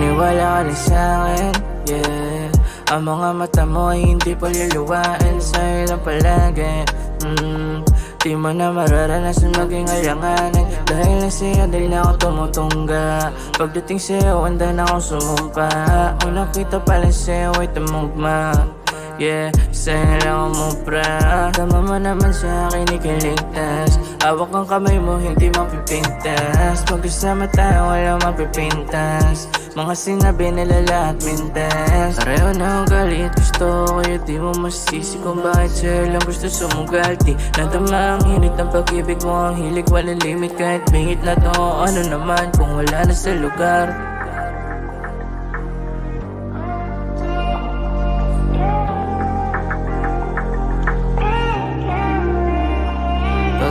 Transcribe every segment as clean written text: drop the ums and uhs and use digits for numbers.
Maniwala ka na sa'kin, yeah. Ang mga mata mo ay hindi paluluwain sa'yo lang palagi. Di mo na mararanasan maging alanganin. Dahil na sa'yo, di na ako tumutungga. Pagdating sa'yo, handa na akong sumumpa. Unang kita pala sa'yo ay tumugma. Yeah, sa'yo lang ako mupra. Tama mo naman sa'kin, ikiligtas. Hawak ang kamay mo, hindi mapipintas. Pag-usama tayo, walang mapipintas. Mga sinabi nila lahat mintas. Pareho na ang galit, gusto ko kaya di mo masisi kung bakit sa'yo lang gusto sumugal. Di nadama ang init ng pag-ibig mo, ang hilig walang limit. Kahit bingit na to, ano naman kung wala na sa lugar.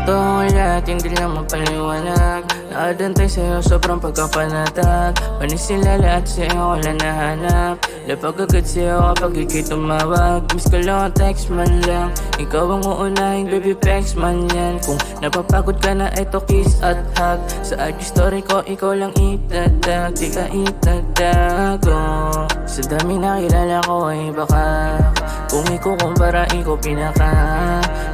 Totoo lahat, hindi lang mapaliwanag. Nakadantay sa'yo, sobrang pagkapanatag. Panisilala at sa'yo, wala nahanap. Lapag agad sa'yo kapag ikay tumawag. Miss ko lang, text man lang. Ikaw ang uunahin, baby, text man yan. Kung napapagod ka na, eto kiss at hug. Sa IG story ko, ikaw lang itatag. Di ka itatago. Sa dami na kilala ko ay baka kung ikukumpara, ikaw pinaka.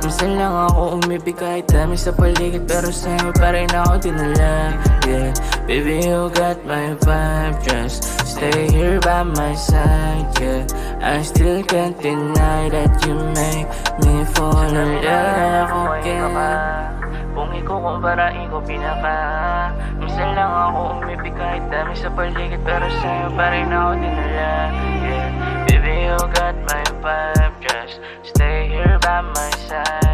Minsan lang ako umibig kahit dami sa paligid, pero sa'yo pa rin ako dinala. Yeah, baby, you got my vibe. Just stay here by my side, yeah. I still can't deny that you make me fall in love again. Kung ikukumpara, ikaw pinaka. Minsan lang ako umibig kahit dami sa paligid, pero sa'yo pa rin ako dinala. Yeah, baby, you got my vibe. Just stay here by my side.